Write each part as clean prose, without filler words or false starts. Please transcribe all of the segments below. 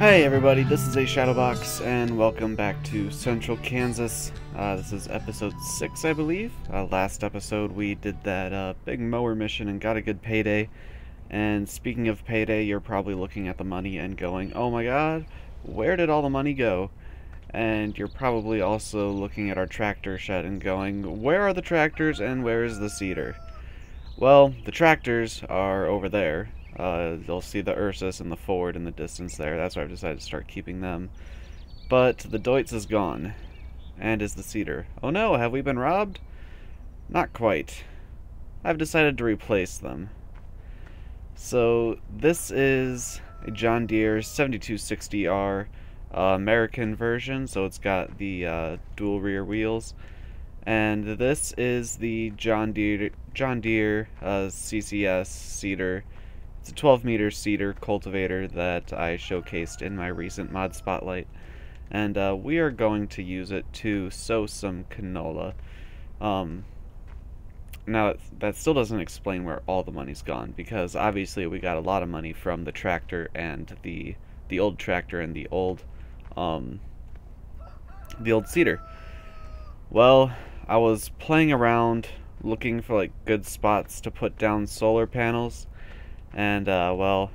Hey everybody, this is AShadowbox, and welcome back to Central Kansas. This is episode 6, I believe. Last episode we did that big mower mission and got a good payday. And speaking of payday, you're probably looking at the money and going, oh my god, where did all the money go? And you're probably also looking at our tractor shed and going, where are the tractors and where is the seeder? Well, the tractors are over there. You'll see the Ursus and the Ford in the distance there. That's why I've decided to start keeping them. But the Deutz is gone. And is the seeder. Oh no, have we been robbed? Not quite. I've decided to replace them. So this is a John Deere 7260R American version, so it's got the dual rear wheels. And this is the John Deere CCS seeder. It's a 12-meter seeder cultivator that I showcased in my recent mod spotlight, and we are going to use it to sow some canola. Now that still doesn't explain where all the money's gone, because obviously we got a lot of money from the tractor and the old tractor and the old seeder. Well, I was playing around looking for like good spots to put down solar panels. And, well,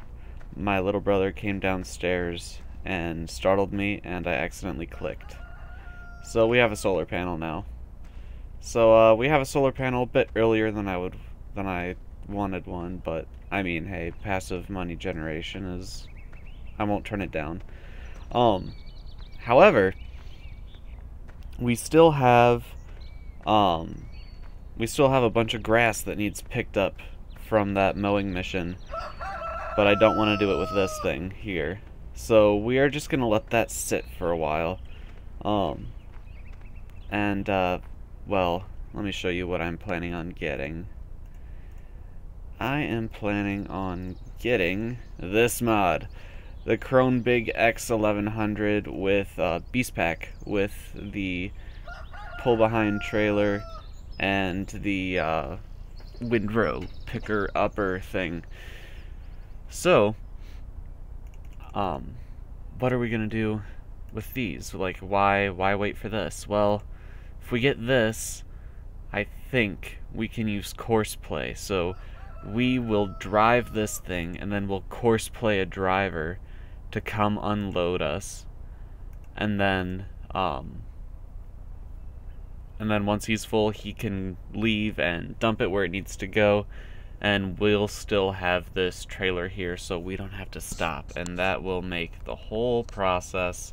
my little brother came downstairs and startled me, and I accidentally clicked. So we have a solar panel now. So, we have a solar panel a bit earlier than I wanted one, but, I mean, hey, passive money generation is... I won't turn it down. However, we still have a bunch of grass that needs picked up from that mowing mission, but I don't want to do it with this thing here. So we are just going to let that sit for a while. Well, let me show you what I'm planning on getting. I am planning on getting this mod, the Kronbig X1100 with Beast Pack, with the pull-behind trailer and the windrow picker upper thing. So what are we gonna do with these? Like, why wait for this? Well, if we get this, I think we can use course play. So we will drive this thing, and then we'll course play a driver to come unload us, and then once he's full, he can leave and dump it where it needs to go, and we'll still have this trailer here so we don't have to stop, and that will make the whole process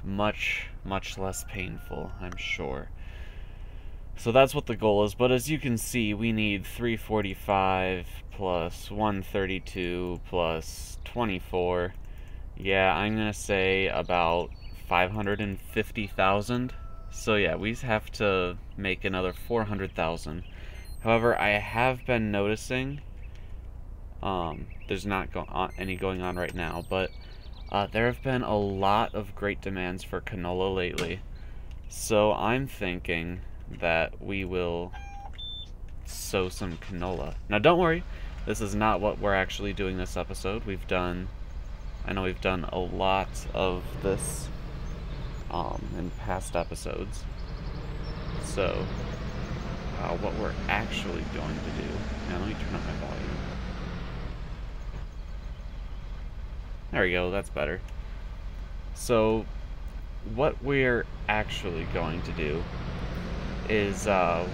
much less painful, I'm sure. So that's what the goal is, but as you can see, we need 345 plus 132 plus 24. Yeah, I'm gonna say about 550,000. So yeah, we have to make another 400,000. However, I have been noticing, there's not any going on right now, but there have been a lot of great demands for canola lately. So I'm thinking that we will sow some canola. Now don't worry, this is not what we're actually doing this episode. I know we've done a lot of this in past episodes. So, what we're actually going to do... Now, let me turn up my volume. There we go, that's better. So, what we're actually going to do is,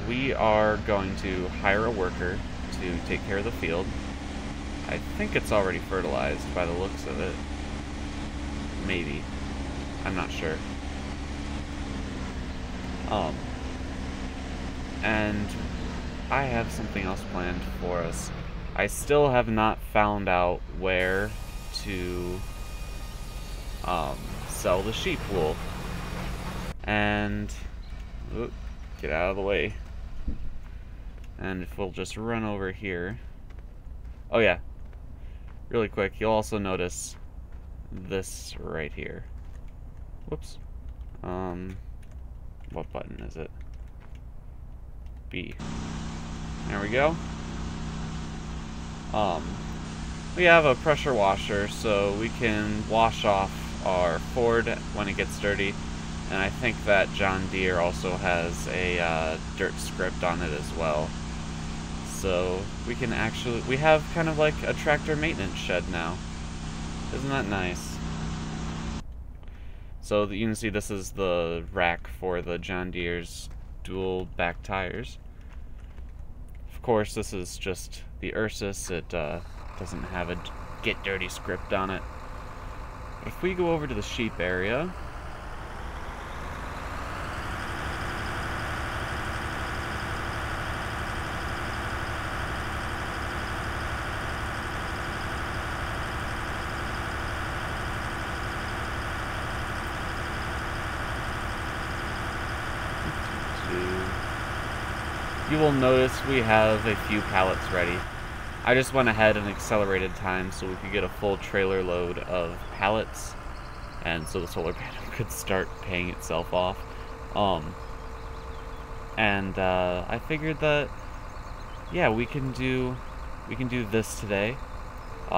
we are going to hire a worker to take care of the field. I think it's already fertilized by the looks of it. Maybe. I'm not sure. And I have something else planned for us. I still have not found out where to sell the sheep wool. And get out of the way. And if we'll just run over here. Oh yeah, really quick, you'll also notice this right here. Whoops. What button is it? B. There we go. We have a pressure washer, so we can wash off our Ford when it gets dirty, and I think that John Deere also has a dirt script on it as well. So we have kind of like a tractor maintenance shed now. Isn't that nice? So you can see this is the rack for the John Deere's dual back tires. Of course, this is just the Ursus. It doesn't have a get dirty script on it. But if we go over to the sheep area, you will notice we have a few pallets ready. I just went ahead and accelerated time so we could get a full trailer load of pallets, and so the solar panel could start paying itself off. I figured that, yeah, we can do this today.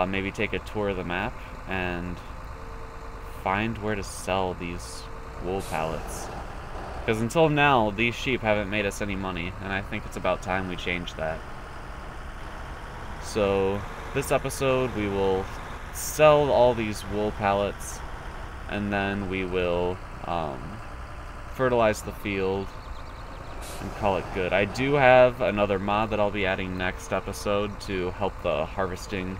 Maybe take a tour of the map and find where to sell these wool pallets. Because until now, these sheep haven't made us any money, and I think it's about time we change that. So, this episode, we will sell all these wool pallets, and then we will fertilize the field and call it good. I do have another mod that I'll be adding next episode to help the harvesting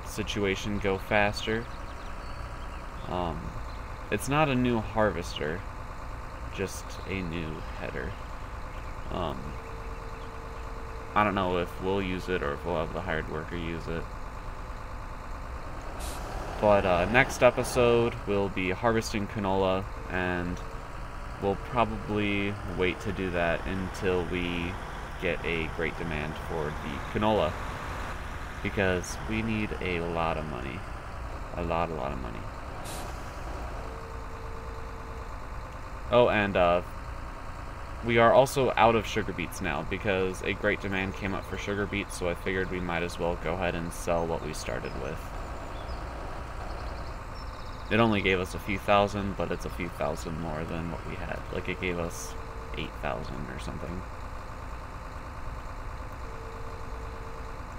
situation go faster. It's not a new harvester, just a new header. I don't know if we'll use it or if we'll have the hired worker use it. But next episode we'll be harvesting canola, and we'll probably wait to do that until we get a great demand for the canola, because we need a lot of money. A lot of money. Oh, and we are also out of sugar beets now, because a great demand came up for sugar beets, so I figured we might as well go ahead and sell what we started with. It only gave us a few thousand, but it's a few thousand more than what we had. Like, it gave us 8,000 or something.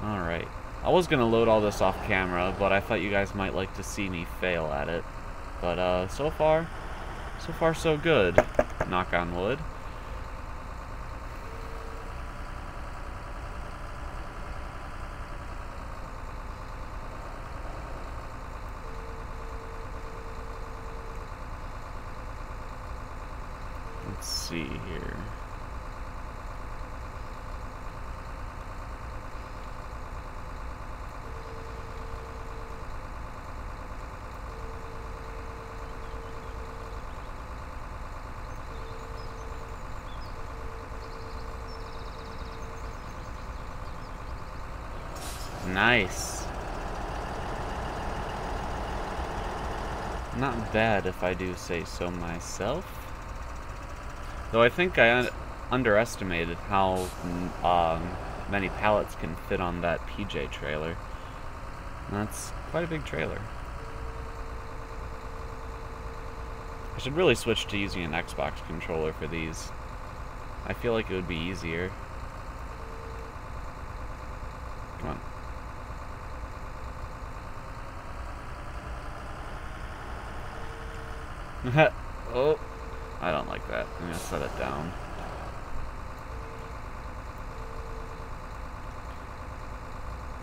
Alright. I was gonna load all this off camera, but I thought you guys might like to see me fail at it. But, so far so good. Knock on wood. Let's see here. Nice. Not bad, if I do say so myself. Though I think I underestimated how many pallets can fit on that PJ trailer. That's quite a big trailer. I should really switch to using an Xbox controller for these. I feel like it would be easier. Come on. Oh, I don't like that. I'm gonna set it down.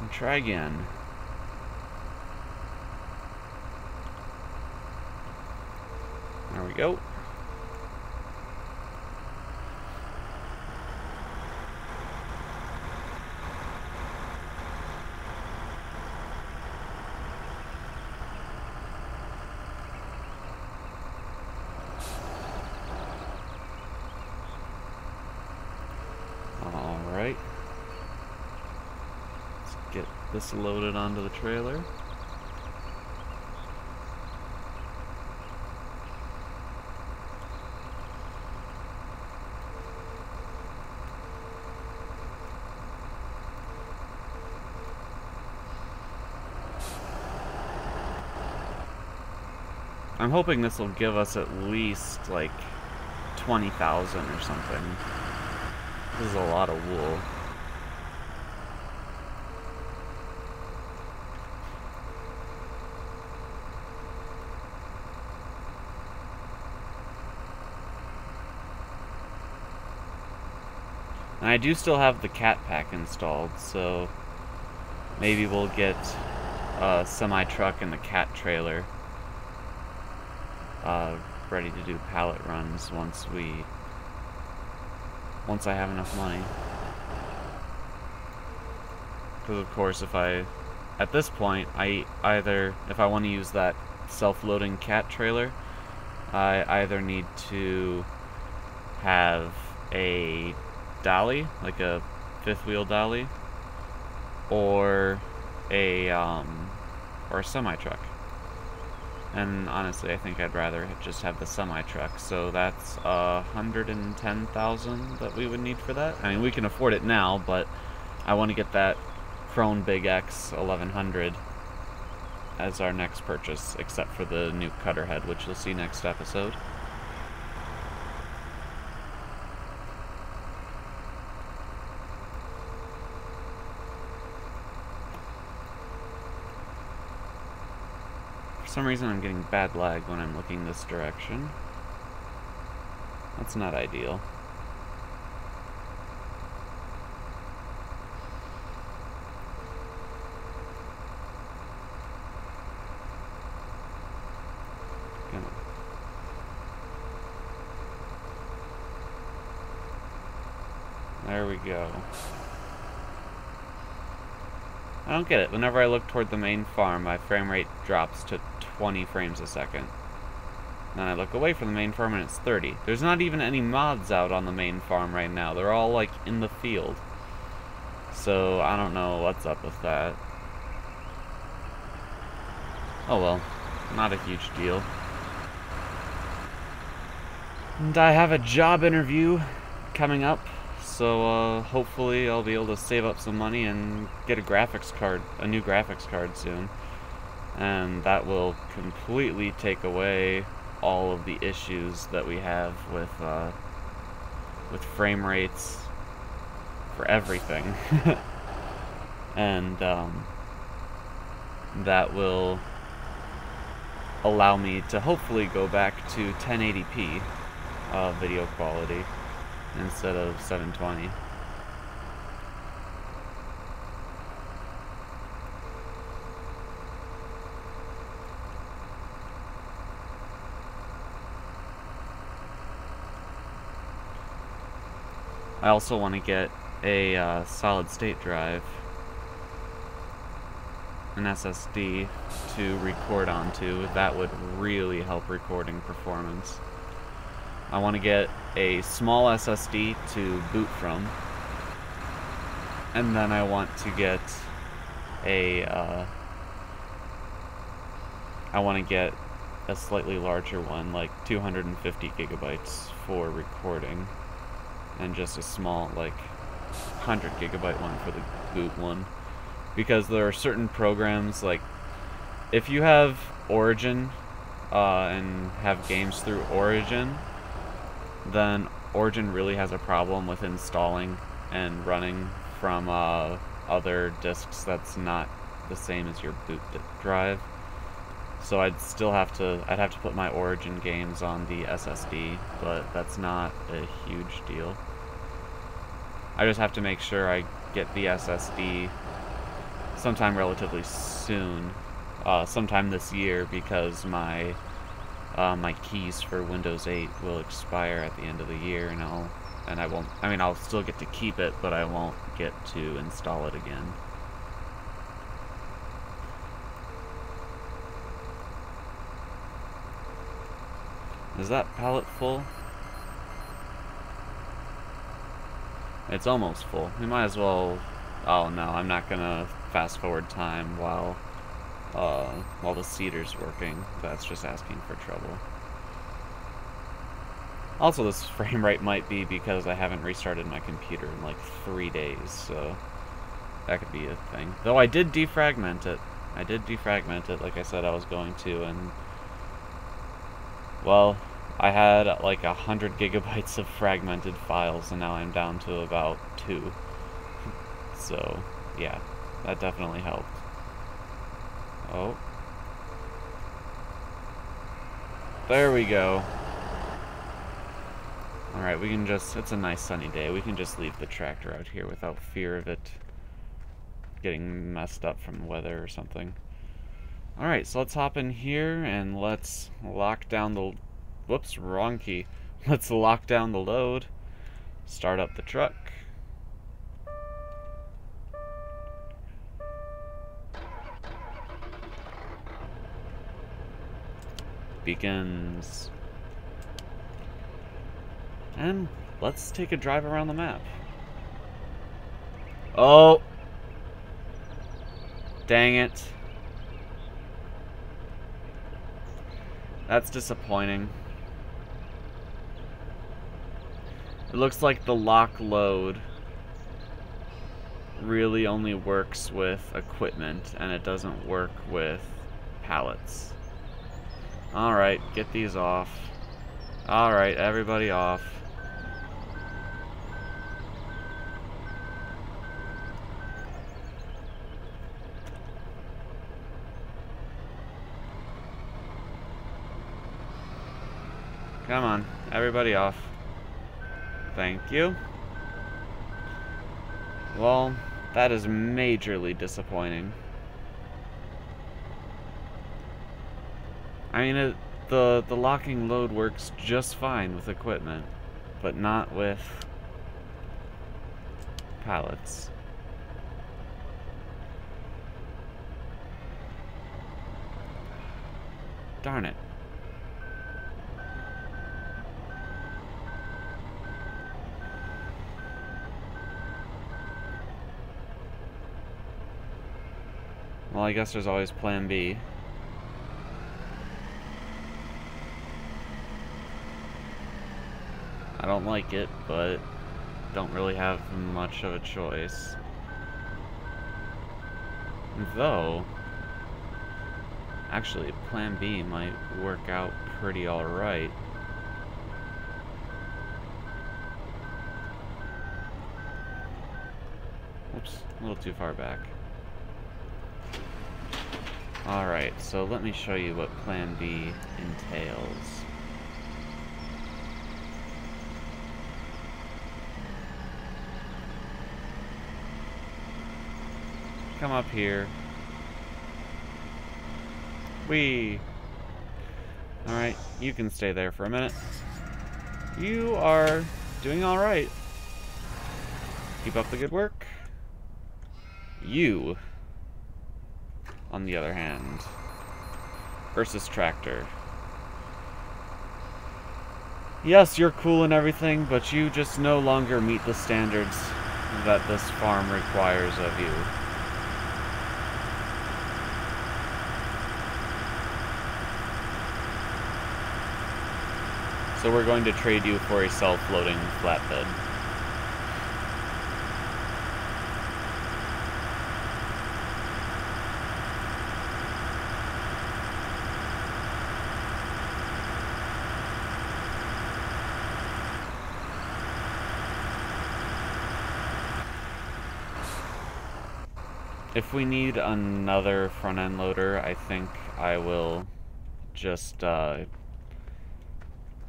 And try again. There we go. Alright. Let's get this loaded onto the trailer. I'm hoping this will give us at least, like, 20,000 or something. This is a lot of wool. And I do still have the cat pack installed, so maybe we'll get a semi-truck and the cat trailer ready to do pallet runs once I have enough money. Because of course, at this point, if I want to use that self-loading cat trailer, I either need to have a dolly, like a fifth wheel dolly, or a semi-truck. And honestly, I think I'd rather just have the semi-truck. So that's 110,000 that we would need for that. I mean, we can afford it now, but I want to get that Krone Big X 1100 as our next purchase, except for the new cutter head, which you'll see next episode. For some reason I'm getting bad lag when I'm looking this direction. That's not ideal. There we go. I don't get it. Whenever I look toward the main farm, my frame rate drops to 20 frames a second. Then I look away from the main farm and it's 30. There's not even any mods out on the main farm right now. They're all, like, in the field. So, I don't know what's up with that. Oh well. Not a huge deal. And I have a job interview coming up. So, hopefully I'll be able to save up some money and get a new graphics card soon. And that will completely take away all of the issues that we have with frame rates for everything. And, that will allow me to hopefully go back to 1080p video quality instead of 720. I also want to get a solid state drive, an SSD to record onto. That would really help recording performance. I want to get a small SSD to boot from, and then I want to get a slightly larger one, like 250 gigabytes for recording, and just a small, like, 100 gigabyte one for the boot one. Because there are certain programs, like, if you have Origin, and have games through Origin, then Origin really has a problem with installing and running from other disks that's not the same as your boot drive. So I'd have to put my Origin games on the SSD, but that's not a huge deal. I just have to make sure I get the SSD sometime relatively soon, sometime this year, because my keys for Windows 8 will expire at the end of the year, and I'll still get to keep it, but I won't get to install it again. Is that pallet full? It's almost full. We might as well... Oh no, I'm not gonna fast forward time while the seeder's working. That's just asking for trouble. Also, this frame rate might be because I haven't restarted my computer in like 3 days, so that could be a thing. Though I did defragment it. I did defragment it like I said I was going to, and Well, I had like 100 gigabytes of fragmented files, and now I'm down to about 2. So, yeah, that definitely helped. Oh. There we go. Alright, we can just, it's a nice sunny day, we can just leave the tractor out here without fear of it getting messed up from the weather or something. Alright, so let's hop in here and let's lock down the, whoops, wrong key. Let's lock down the load, start up the truck. Begins. And let's take a drive around the map. Oh! Dang it. That's disappointing. It looks like the lock load really only works with equipment, and it doesn't work with pallets. Alright, get these off. Alright, everybody off. Come on, everybody off. Thank you. Well, that is majorly disappointing. I mean, the locking load works just fine with equipment, but not with pallets. Darn it. Well, I guess there's always plan B. I don't like it, but don't really have much of a choice. Though, actually, plan B might work out pretty alright. Oops, a little too far back. Alright, so let me show you what plan B entails. Come up here. Whee! Alright, you can stay there for a minute. You are doing alright. Keep up the good work. You, on the other hand, versus tractor. Yes, you're cool and everything, but you just no longer meet the standards that this farm requires of you. So we're going to trade you for a self-loading flatbed. If we need another front-end loader, I think I will just, I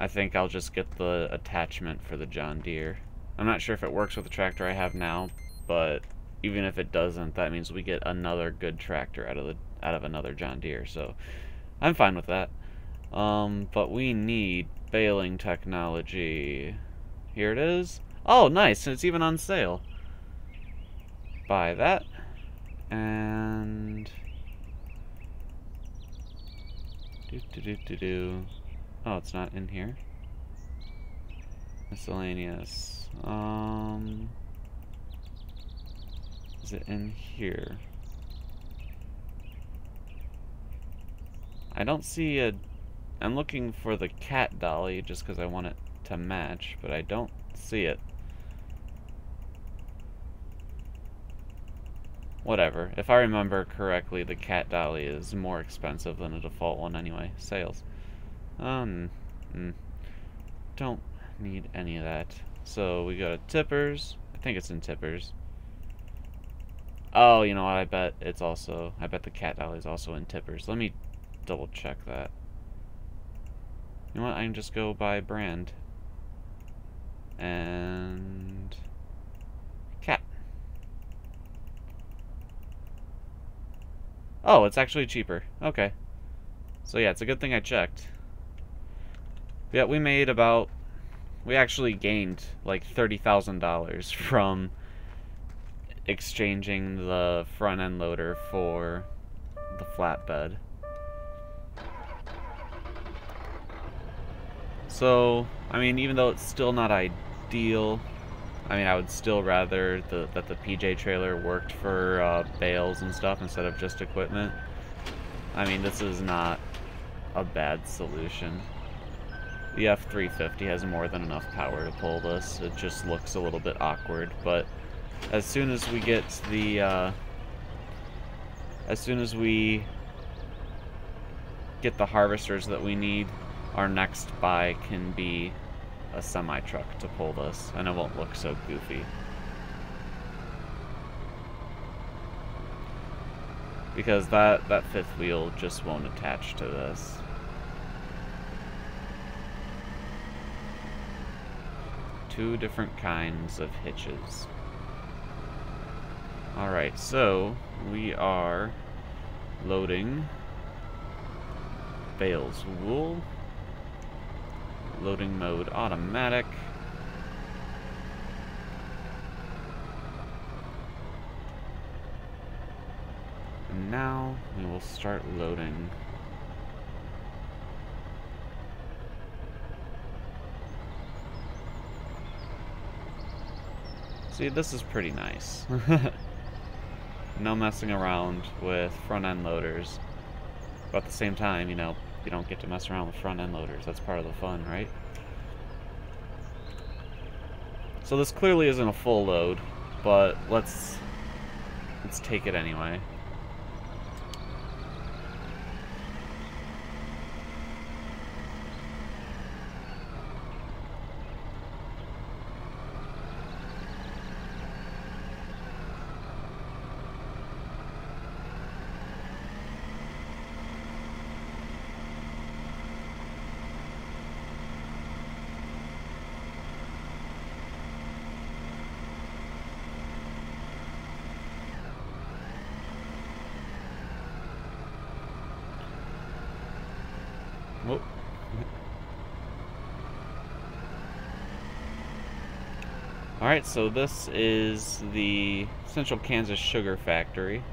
think I'll just get the attachment for the John Deere. I'm not sure if it works with the tractor I have now, but even if it doesn't, that means we get another good tractor out of another John Deere, so I'm fine with that. But we need baling technology. Here it is. Oh, nice, and it's even on sale. Buy that. And oh, it's not in here. Miscellaneous. Is it in here? I don't see a... I'm looking for the cat dolly just because I want it to match, but I don't see it. Whatever. If I remember correctly, the cat dolly is more expensive than a default one anyway. Sales. Don't need any of that. So we go to tippers. I think it's in tippers. Oh, you know what? I bet the cat dolly is also in tippers. Let me double check that. You know what? I can just go by brand. And cat. Oh, it's actually cheaper. Okay. So yeah, it's a good thing I checked. Yeah, we actually gained like $30,000 from exchanging the front end loader for the flatbed. So, I mean, even though it's still not ideal, I mean, I would still rather that the PJ trailer worked for bales and stuff instead of just equipment. I mean, this is not a bad solution. The F350 has more than enough power to pull this. It just looks a little bit awkward, but as soon as we get the harvesters that we need, our next buy can be a semi-truck to pull this, and it won't look so goofy. Because that fifth wheel just won't attach to this. Two different kinds of hitches. Alright, so we are loading bales wool. Loading mode automatic. And now we will start loading. See, this is pretty nice. No messing around with front-end loaders. But at the same time, you know, you don't get to mess around with front-end loaders. That's part of the fun, right? So this clearly isn't a full load, but let's take it anyway. Whoa. Alright, so this is the Central Kansas Sugar Factory.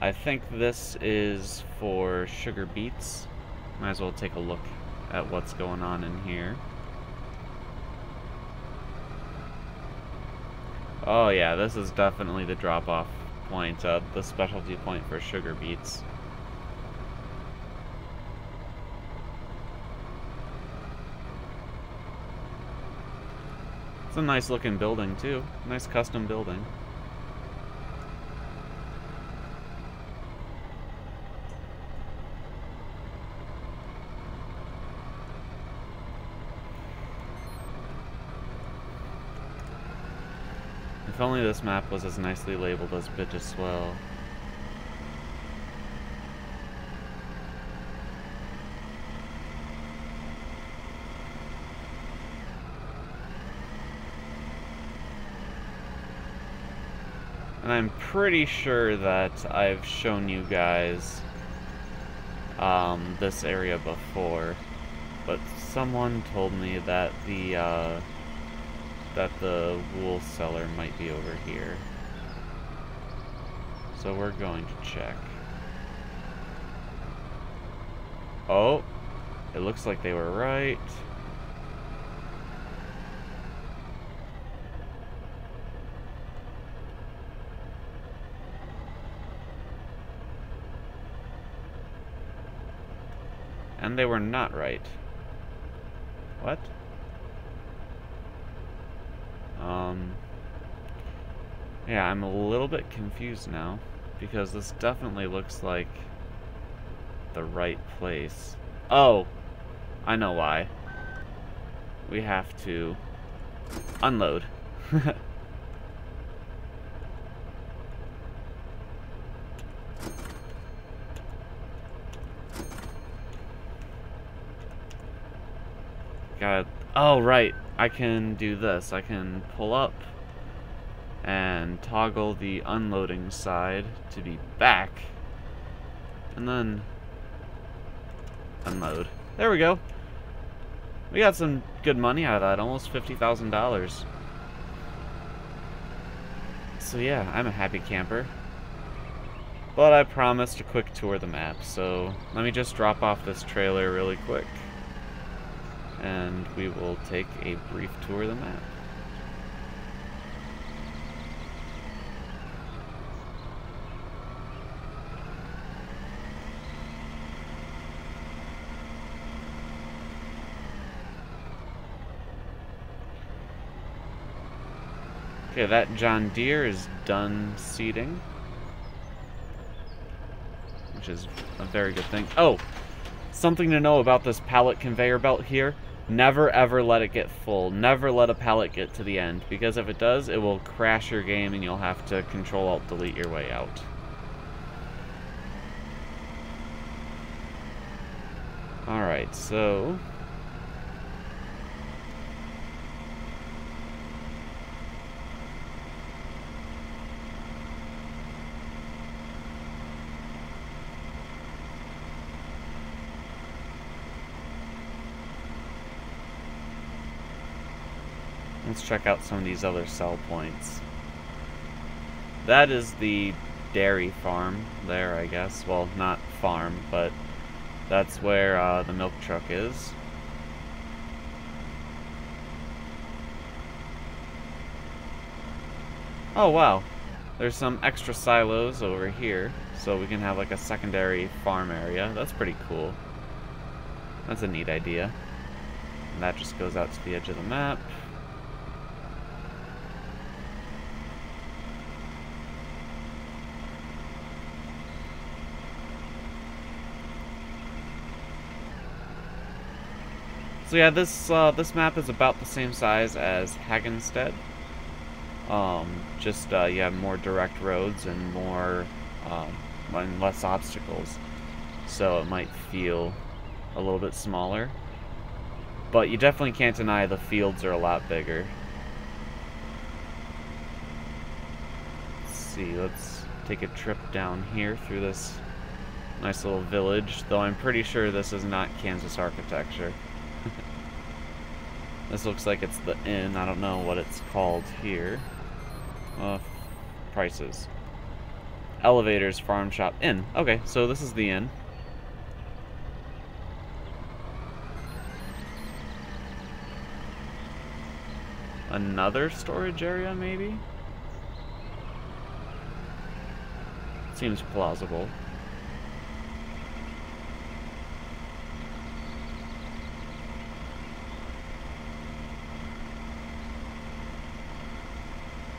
I think this is for sugar beets. Might as well take a look at what's going on in here. Oh yeah, this is definitely the drop-off point, the specialty point for sugar beets. It's a nice looking building too. Nice custom building. If only this map was as nicely labeled as Bit as Swell. And I'm pretty sure that I've shown you guys this area before, but someone told me that the wool cellar might be over here. So we're going to check. Oh, it looks like they were right. And they were not right. What? Yeah, I'm a little bit confused now, because this definitely looks like the right place. Oh, I know why. we have to unload. Got it. Oh, right. I can do this. I can pull up and toggle the unloading side to be back, and then unload. There we go. We got some good money out of that, almost $50,000. So yeah, I'm a happy camper. But I promised a quick tour of the map, so let me just drop off this trailer really quick, and we will take a brief tour of the map. Okay, that John Deere is done seeding, which is a very good thing. Oh, something to know about this pallet conveyor belt here. Never ever let it get full. Never let a pallet get to the end, because if it does, it will crash your game and you'll have to Control-Alt-Delete your way out. Alright, so let's check out some of these other sell points. That is the dairy farm there, I guess. Well, not farm, but that's where the milk truck is. Oh, wow. There's some extra silos over here, so we can have like a secondary farm area. That's pretty cool. That's a neat idea. And that just goes out to the edge of the map. So yeah, this map is about the same size as Hagenstead. You have more direct roads and more and less obstacles, so it might feel a little bit smaller. But you definitely can't deny the fields are a lot bigger. Let's see, let's take a trip down here through this nice little village, though I'm pretty sure this is not Kansas architecture. This looks like it's the inn. I don't know what it's called here. Prices. Elevators, farm shop, inn. Okay, so this is the inn. Another storage area, maybe? Seems plausible.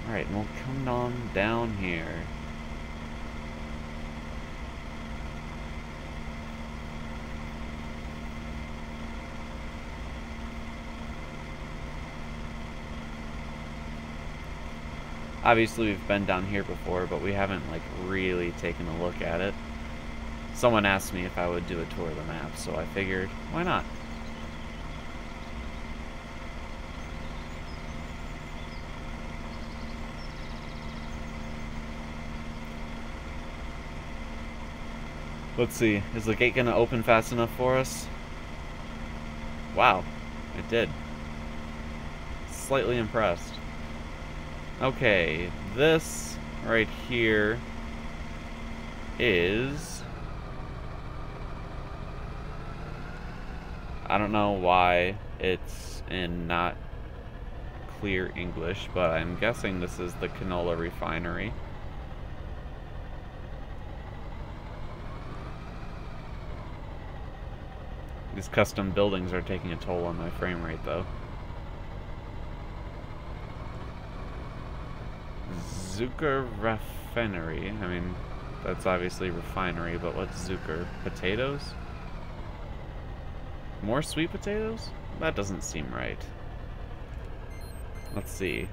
Alright, and we'll come on down here. Obviously we've been down here before, but we haven't like really taken a look at it. Someone asked me if I would do a tour of the map, so I figured, why not? Let's see, is the gate gonna open fast enough for us? Wow, it did. Slightly impressed. Okay, this right here is... I don't know why it's in not clear English, but I'm guessing this is the canola refinery. These custom buildings are taking a toll on my frame rate, though. Zucker Refinery. I mean, that's obviously refinery, but what's Zucker? Potatoes? More sweet potatoes? That doesn't seem right. Let's see.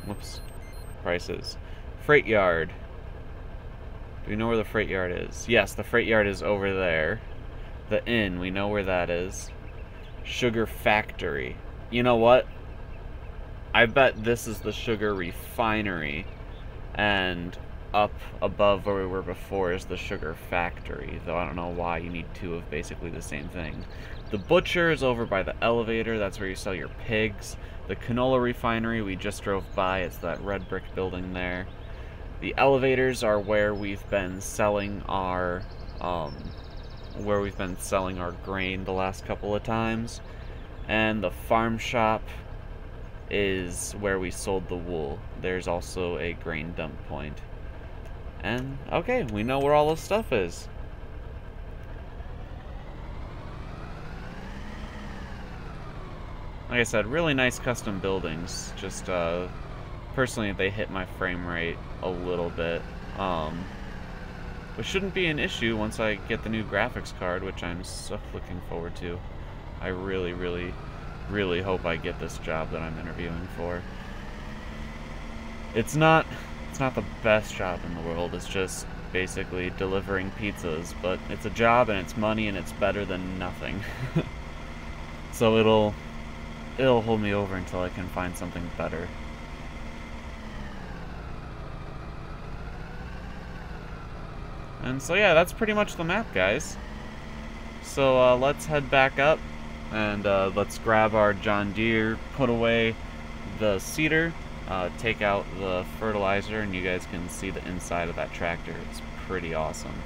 Whoops. Prices. Freight yard. Do we know where the freight yard is? Yes, the freight yard is over there. The inn, we know where that is. Sugar factory. You know what? I bet this is the sugar refinery. And up above where we were before is the sugar factory. Though I don't know why you need two of basically the same thing. The butcher is over by the elevator. That's where you sell your pigs. The canola refinery we just drove by. It's that red brick building there. The elevators are where we've been selling our grain the last couple of times. And the farm shop is where we sold the wool. There's also a grain dump point. And okay, we know where all this stuff is. Like I said, really nice custom buildings. Just, personally, they hit my frame rate a little bit. Which shouldn't be an issue once I get the new graphics card, which I'm so looking forward to. I really, really, really hope I get this job that I'm interviewing for. It's not the best job in the world. It's just basically delivering pizzas, but it's a job and it's money and it's better than nothing. So it'll hold me over until I can find something better. And so yeah, that's pretty much the map, guys. So let's head back up and let's grab our John Deere, put away the seeder, take out the fertilizer, and you guys can see the inside of that tractor. It's pretty awesome.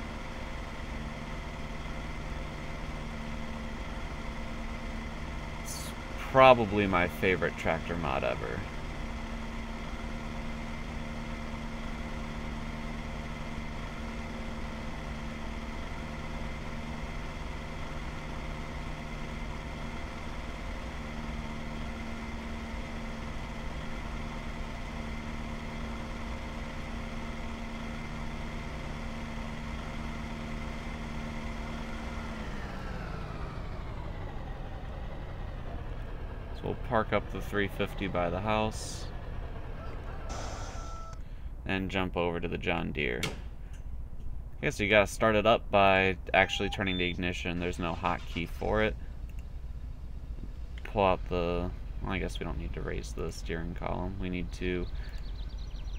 It's probably my favorite tractor mod ever. We'll park up the 350 by the house and jump over to the John Deere. Okay, so you gotta start it up by actually turning the ignition. There's no hotkey for it. Pull out the... well, I guess we don't need to raise the steering column. We need to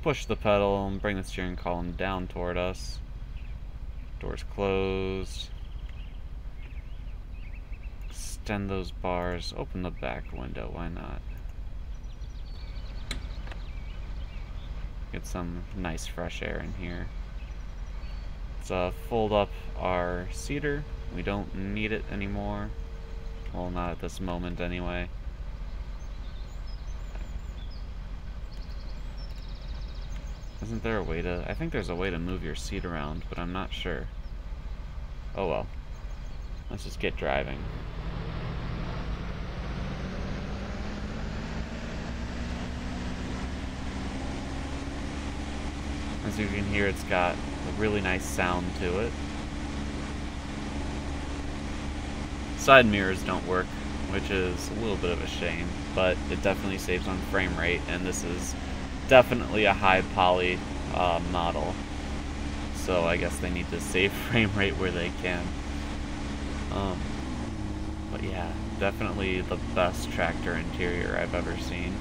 push the pedal and bring the steering column down toward us. Doors closed. Extend those bars, open the back window, why not? Get some nice fresh air in here. Let's fold up our seeder. We don't need it anymore. Well, not at this moment anyway. Isn't there a way to... I think there's a way to move your seat around, but I'm not sure. Oh well. Let's just get driving. As you can hear, it's got a really nice sound to it. Side mirrors don't work, which is a little bit of a shame, but it definitely saves on frame rate, and this is definitely a high poly model. So I guess they need to save frame rate where they can. But yeah, definitely the best tractor interior I've ever seen.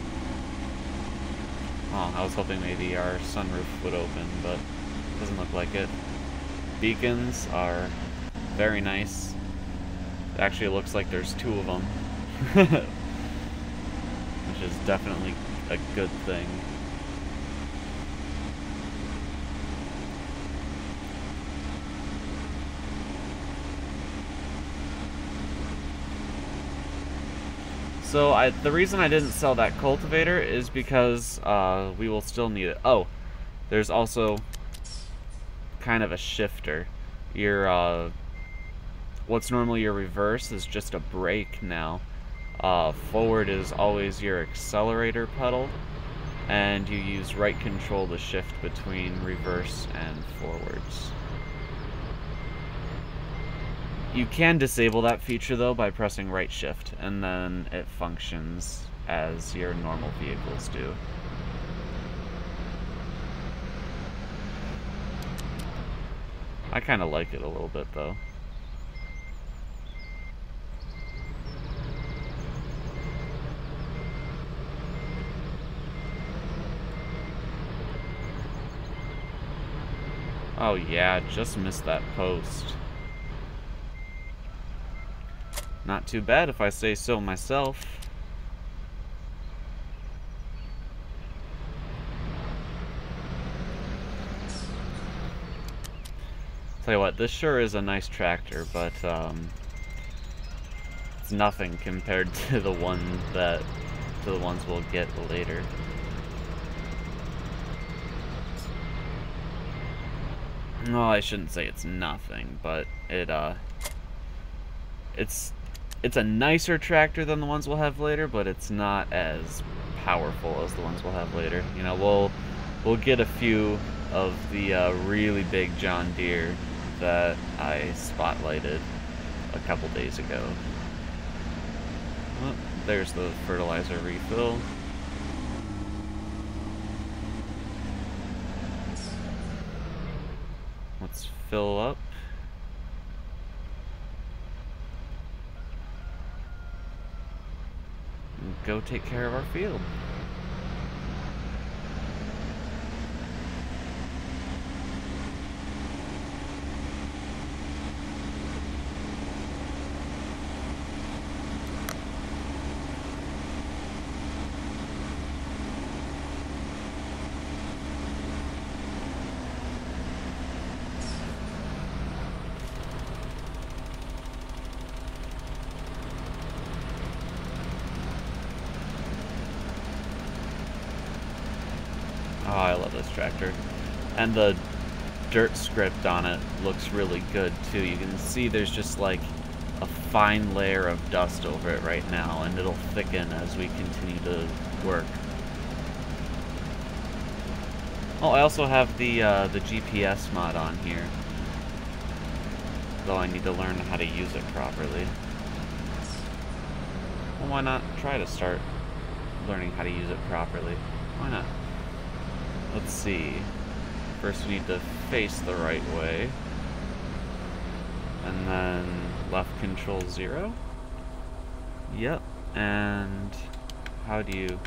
Oh, I was hoping maybe our sunroof would open, but it doesn't look like it. Beacons are very nice. It actually looks like there's two of them. Which is definitely a good thing. So the reason I didn't sell that cultivator is because we will still need it. Oh, there's also kind of a shifter. Your what's normally your reverse is just a brake now. Forward is always your accelerator pedal, and you use right control to shift between reverse and forwards. You can disable that feature though by pressing right shift, and then it functions as your normal vehicles do. I kind of like it a little bit though. Oh yeah, just missed that post. Not too bad if I say so myself. Tell you what, this sure is a nice tractor, but it's nothing compared to the ones we'll get later. No, I shouldn't say it's nothing, but it's a nicer tractor than the ones we'll have later, but it's not as powerful as the ones we'll have later. You know, we'll get a few of the really big John Deere that I spotlighted a couple days ago. Oh, there's the fertilizer refill. Let's fill up. And go take care of our field. Oh, I love this tractor. And the dirt script on it looks really good, too. You can see there's just, like, a fine layer of dust over it right now, and it'll thicken as we continue to work. Oh, I also have the GPS mod on here. Though I need to learn how to use it properly. Well, why not try to start learning how to use it properly? Why not? Let's see. First we need to face the right way. And then left control 0. Yep. And how do you...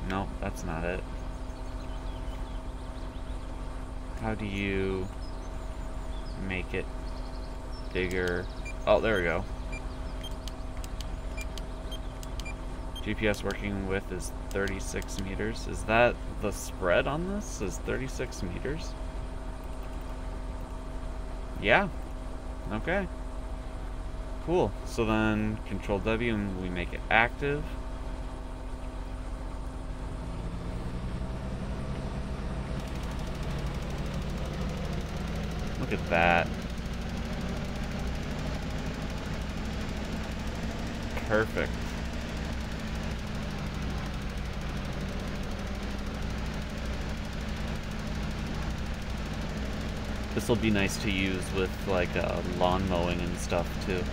Nope, that's not it. How do you make it bigger? Oh, there we go. GPS working with is 36 meters. Is that the spread on this? Is 36 meters? Yeah. Okay. Cool. So then Control W and we make it active. Look at that. Perfect. This will be nice to use with like lawn mowing and stuff too.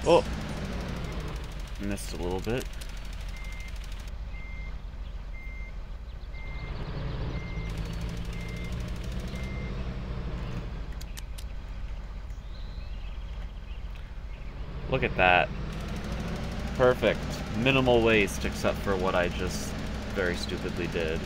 Oh! Missed a little bit. Look at that. Perfect. Minimal waste except for what I just very stupidly did.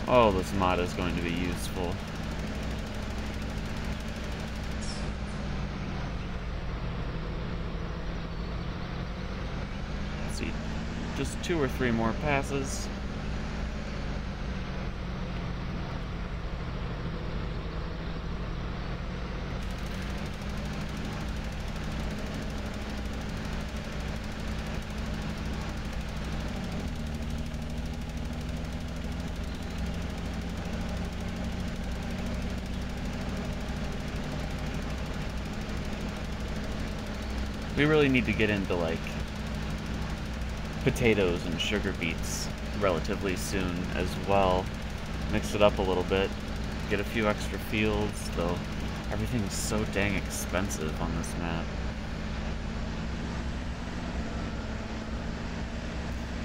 Oh, this mod is going to be useful. Just 2 or 3 more passes. We really need to get into, like, potatoes and sugar beets relatively soon as well. Mix it up a little bit. Get a few extra fields, though everything's so dang expensive on this map.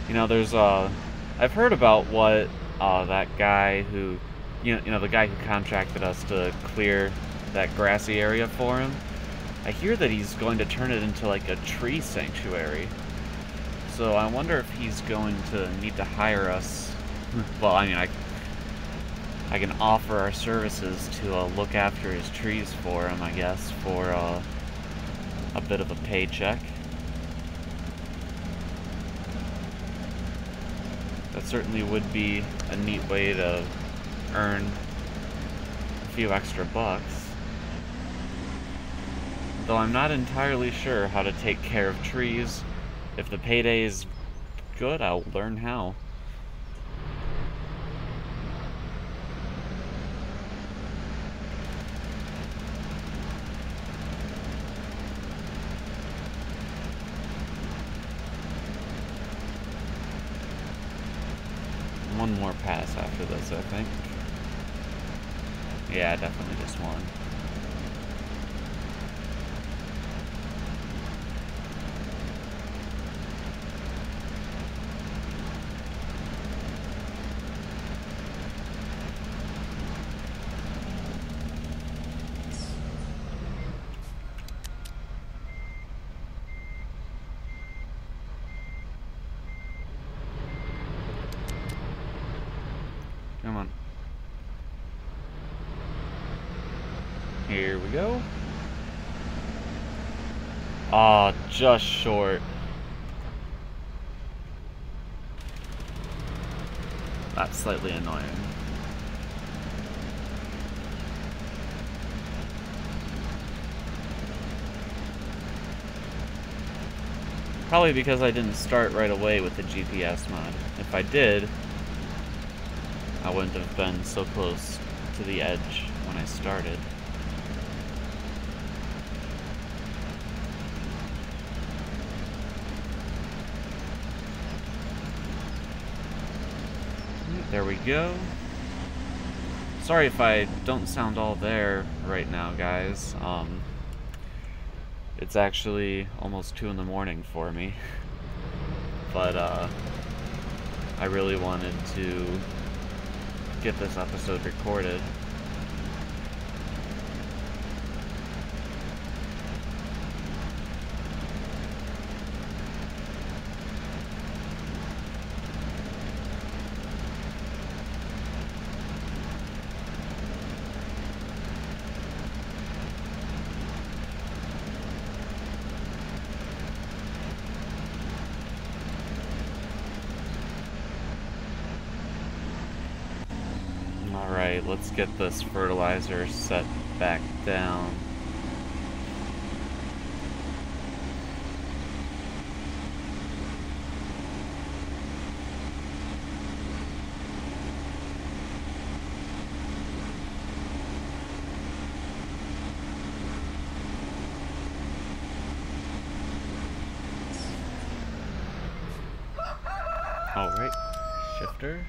You know, there's, I've heard about what, that guy who, you know, the guy who contracted us to clear that grassy area for him. I hear that he's going to turn it into like a tree sanctuary. So I wonder if he's going to need to hire us. Well, I mean, I can offer our services to look after his trees for him, I guess, for a bit of a paycheck. That certainly would be a neat way to earn a few extra bucks. Though I'm not entirely sure how to take care of trees. If the payday is good, I'll learn how. One more pass after this, I think. Yeah, definitely just one. Come on. Here we go. Ah, just short. That's slightly annoying. Probably because I didn't start right away with the GPS mod. If I did, I wouldn't have been so close to the edge when I started. There we go. Sorry if I don't sound all there right now, guys. It's actually almost 2 in the morning for me. But, I really wanted to get this episode recorded. Alright, let's get this fertilizer set back down. Alright, shifter.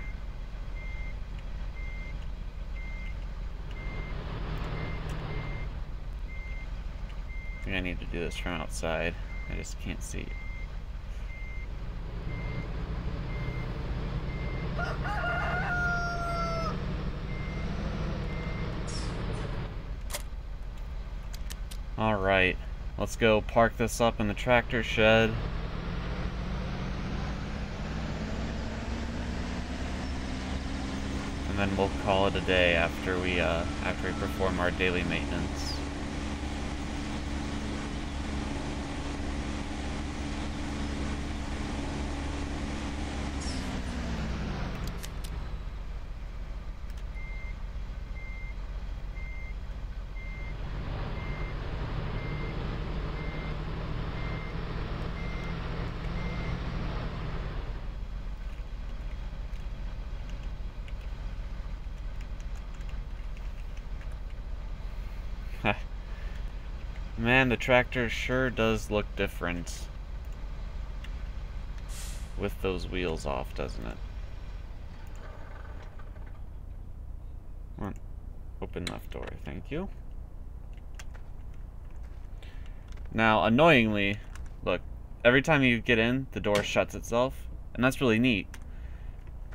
I think I need to do this from outside. I just can't see. Alright, let's go park this up in the tractor shed. And then we'll call it a day after we perform our daily maintenance. Man, the tractor sure does look different with those wheels off, doesn't it? Come on. Open left door, thank you. Now, annoyingly, look, every time you get in, the door shuts itself, and that's really neat.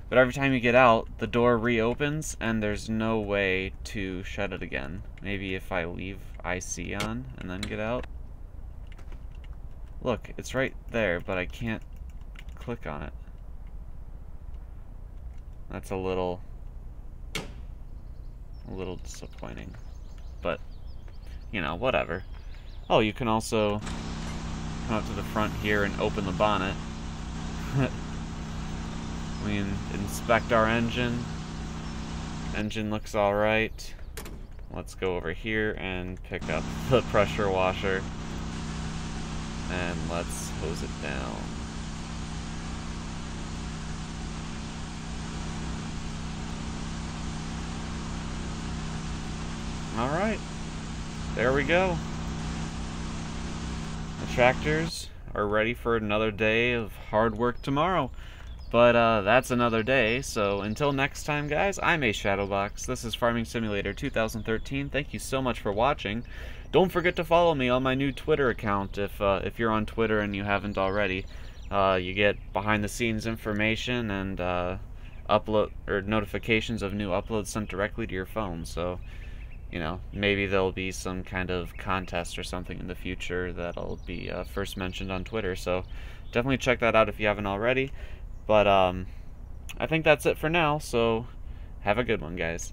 But every time you get out, the door reopens, and there's no way to shut it again. Maybe if I leave IC on and then get out. Look, it's right there, but I can't click on it. That's a little disappointing. But, you know, whatever. Oh, you can also come up to the front here and open the bonnet. We can inspect our engine. Engine looks alright. Let's go over here and pick up the pressure washer. And let's hose it down. Alright. There we go. The tractors are ready for another day of hard work tomorrow. But that's another day, so until next time, guys, I'm AShadowbox. This is Farming Simulator 2013. Thank you so much for watching. Don't forget to follow me on my new Twitter account if you're on Twitter and you haven't already. You get behind-the-scenes information and upload or notifications of new uploads sent directly to your phone. So, you know, maybe there'll be some kind of contest or something in the future that'll be first mentioned on Twitter. So definitely check that out if you haven't already. But I think that's it for now, so have a good one, guys.